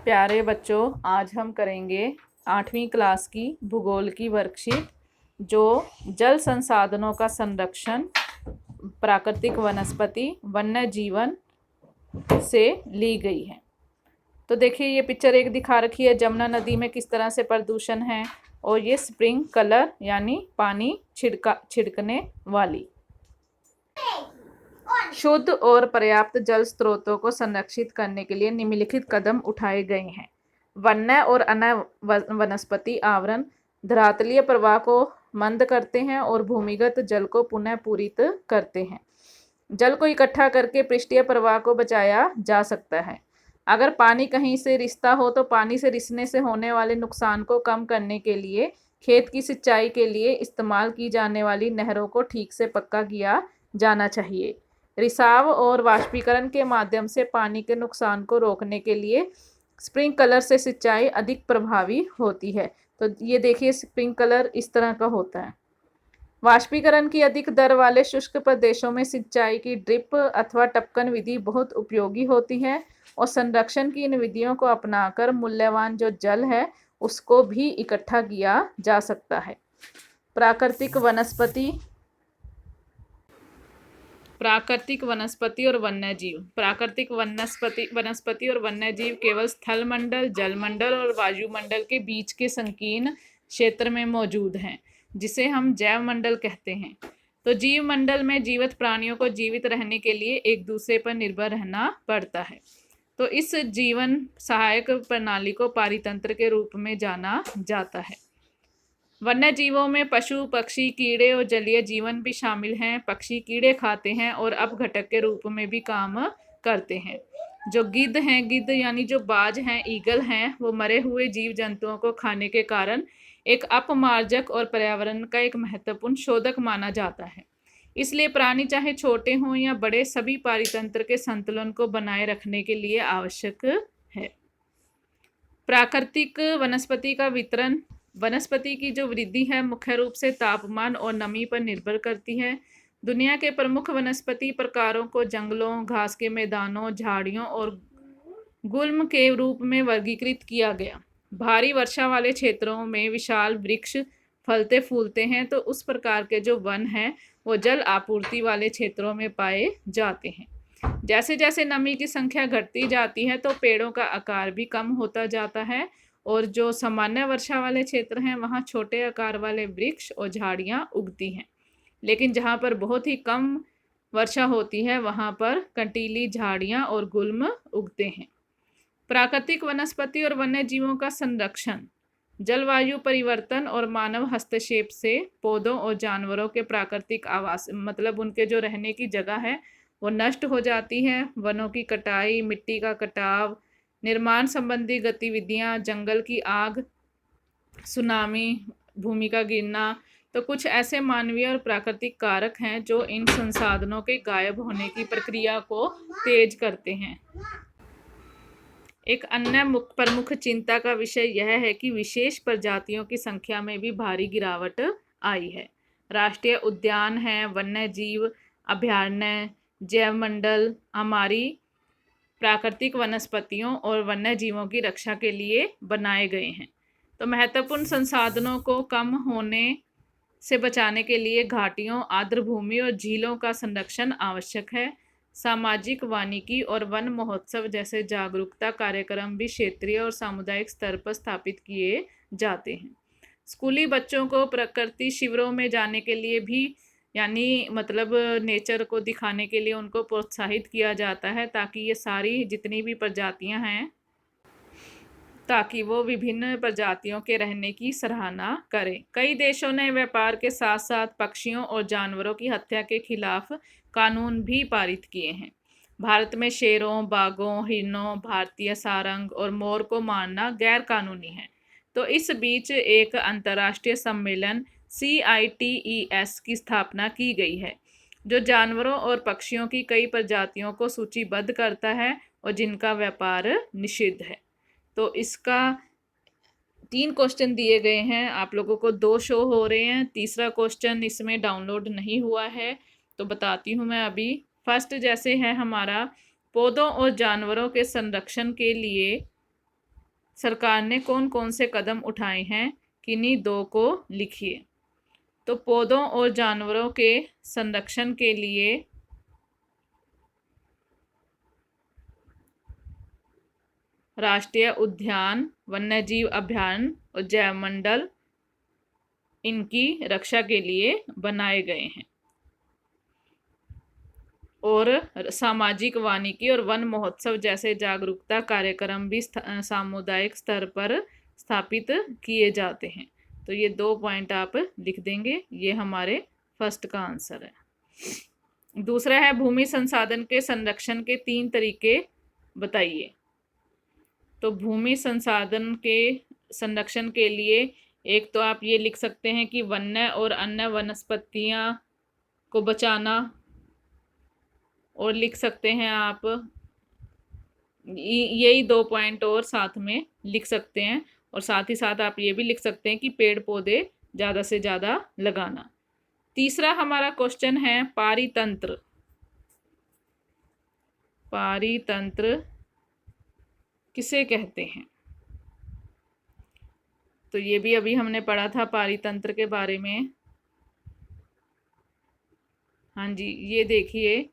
प्यारे बच्चों, आज हम करेंगे 8वीं क्लास की भूगोल की वर्कशीट जो जल संसाधनों का संरक्षण, प्राकृतिक वनस्पति, वन्य जीवन से ली गई है। तो देखिए, ये पिक्चर एक दिखा रखी है जमुना नदी में किस तरह से प्रदूषण है, और ये स्प्रिंग कलर यानी पानी छिड़कने वाली। शुद्ध और पर्याप्त जल स्रोतों को संरक्षित करने के लिए निम्नलिखित कदम उठाए गए हैं। वन्य और अन्य वनस्पति आवरण धरातलीय प्रवाह को मंद करते हैं और भूमिगत जल को पुनः पूरित करते हैं। जल को इकट्ठा करके पृष्ठीय प्रवाह को बचाया जा सकता है। अगर पानी कहीं से रिसता हो तो पानी से रिसने से होने वाले नुकसान को कम करने के लिए खेत की सिंचाई के लिए इस्तेमाल की जाने वाली नहरों को ठीक से पक्का किया जाना चाहिए। रिसाव और वाष्पीकरण के माध्यम से पानी के नुकसान को रोकने के लिए स्प्रिंकलर से सिंचाई अधिक प्रभावी होती है। तो ये देखिए, स्प्रिंकलर इस तरह का होता है। वाष्पीकरण की अधिक दर वाले शुष्क प्रदेशों में सिंचाई की ड्रिप अथवा टपकन विधि बहुत उपयोगी होती है, और संरक्षण की इन विधियों को अपनाकर मूल्यवान जो जल है उसको भी इकट्ठा किया जा सकता है। प्राकृतिक वनस्पति और वन्यजीव। प्राकृतिक वनस्पति और वन्यजीव केवल स्थल मंडल, जल मंडल और वायुमंडल के बीच के संकीर्ण क्षेत्र में मौजूद हैं, जिसे हम जैव मंडल कहते हैं। तो जीव मंडल में जीवित प्राणियों को जीवित रहने के लिए एक दूसरे पर निर्भर रहना पड़ता है। तो इस जीवन सहायक प्रणाली को पारितंत्र के रूप में जाना जाता है। वन्य जीवों में पशु, पक्षी, कीड़े और जलीय जीवन भी शामिल हैं। पक्षी कीड़े खाते हैं और अपघटक के रूप में भी काम करते हैं। जो गिद्ध हैं, गिद्ध यानी जो बाज हैं, ईगल हैं, वो मरे हुए जीव जंतुओं को खाने के कारण एक अपमार्जक और पर्यावरण का एक महत्वपूर्ण शोधक माना जाता है। इसलिए प्राणी चाहे छोटे हों या बड़े, सभी पारितंत्र के संतुलन को बनाए रखने के लिए आवश्यक है। प्राकृतिक वनस्पति का वितरण। वनस्पति की जो वृद्धि है मुख्य रूप से तापमान और नमी पर निर्भर करती है। दुनिया के प्रमुख वनस्पति प्रकारों को जंगलों, घास के मैदानों, झाड़ियों और गुल्म के रूप में वर्गीकृत किया गया। भारी वर्षा वाले क्षेत्रों में विशाल वृक्ष फलते फूलते हैं, तो उस प्रकार के जो वन हैं वो जल आपूर्ति वाले क्षेत्रों में पाए जाते हैं। जैसे जैसे नमी की संख्या घटती जाती है तो पेड़ों का आकार भी कम होता जाता है, और जो सामान्य वर्षा वाले क्षेत्र हैं वहाँ छोटे आकार वाले वृक्ष और झाड़ियाँ उगती हैं। लेकिन जहाँ पर बहुत ही कम वर्षा होती है वहाँ पर कंटीली झाड़ियाँ और गुल्म उगते हैं। प्राकृतिक वनस्पति और वन्य जीवों का संरक्षण। जलवायु परिवर्तन और मानव हस्तक्षेप से पौधों और जानवरों के प्राकृतिक आवास, मतलब उनके जो रहने की जगह है वो नष्ट हो जाती है। वनों की कटाई, मिट्टी का कटाव, निर्माण संबंधी गतिविधियां, जंगल की आग, सुनामी, भूमि का गिरना, तो कुछ ऐसे मानवीय और प्राकृतिक कारक हैं जो इन संसाधनों के गायब होने की प्रक्रिया को तेज करते हैं। एक अन्य प्रमुख चिंता का विषय यह है कि विशेष प्रजातियों की संख्या में भी भारी गिरावट आई है। राष्ट्रीय उद्यान हैं, वन्य जीव अभयारण्य, जैव मंडल हमारी प्राकृतिक वनस्पतियों और वन्य जीवों की रक्षा के लिए बनाए गए हैं। तो महत्वपूर्ण संसाधनों को कम होने से बचाने के लिए घाटियों, आर्द्रभूमि और झीलों का संरक्षण आवश्यक है। सामाजिक वानिकी और वन महोत्सव जैसे जागरूकता कार्यक्रम भी क्षेत्रीय और सामुदायिक स्तर पर स्थापित किए जाते हैं। स्कूली बच्चों को प्रकृति शिविरों में जाने के लिए भी, यानी मतलब नेचर को दिखाने के लिए उनको प्रोत्साहित किया जाता है, ताकि ये सारी जितनी भी प्रजातियां हैं, ताकि वो विभिन्न प्रजातियों के रहने की सराहना करें। कई देशों ने व्यापार के साथ साथ पक्षियों और जानवरों की हत्या के खिलाफ कानून भी पारित किए हैं। भारत में शेरों, बाघों, हिरणों, भारतीय सारंग और मोर को मारना गैर कानूनी है। तो इस बीच एक अंतर्राष्ट्रीय सम्मेलन CITES की स्थापना की गई है, जो जानवरों और पक्षियों की कई प्रजातियों को सूचीबद्ध करता है और जिनका व्यापार निषिद्ध है। तो इसका 3 क्वेश्चन दिए गए हैं, आप लोगों को 2 शो हो रहे हैं। तीसरा क्वेश्चन इसमें डाउनलोड नहीं हुआ है, तो बताती हूँ मैं अभी। फर्स्ट जैसे है हमारा, पौधों और जानवरों के संरक्षण के लिए सरकार ने कौन कौन से कदम उठाए हैं, किन्हीं दो को लिखिए। तो पौधों और जानवरों के संरक्षण के लिए राष्ट्रीय उद्यान, वन्यजीव अभयारण्य और जैवमंडल इनकी रक्षा के लिए बनाए गए हैं। और सामाजिक वानिकी और वन महोत्सव जैसे जागरूकता कार्यक्रम भी सामुदायिक स्तर पर स्थापित किए जाते हैं। तो ये 2 पॉइंट आप लिख देंगे, ये हमारे फर्स्ट का आंसर है। दूसरा है भूमि संसाधन के संरक्षण के 3 तरीके बताइए। तो भूमि संसाधन के संरक्षण के लिए एक तो आप ये लिख सकते हैं कि वन्य और अन्य वनस्पतियां को बचाना, और लिख सकते हैं आप यही 2 पॉइंट और साथ में लिख सकते हैं, और साथ ही साथ आप ये भी लिख सकते हैं कि पेड़ पौधे ज़्यादा से ज़्यादा लगाना। तीसरा हमारा क्वेश्चन है पारितंत्र। पारितंत्र किसे कहते हैं? तो ये भी अभी हमने पढ़ा था पारितंत्र के बारे में। हाँ जी, ये देखिए,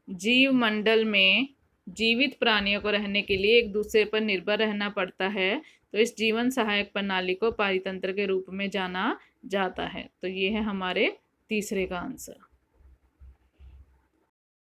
जीव मंडल में जीवित प्राणियों को रहने के लिए एक दूसरे पर निर्भर रहना पड़ता है, तो इस जीवन सहायक प्रणाली को पारितंत्र के रूप में जाना जाता है। तो ये है हमारे तीसरे का आंसर।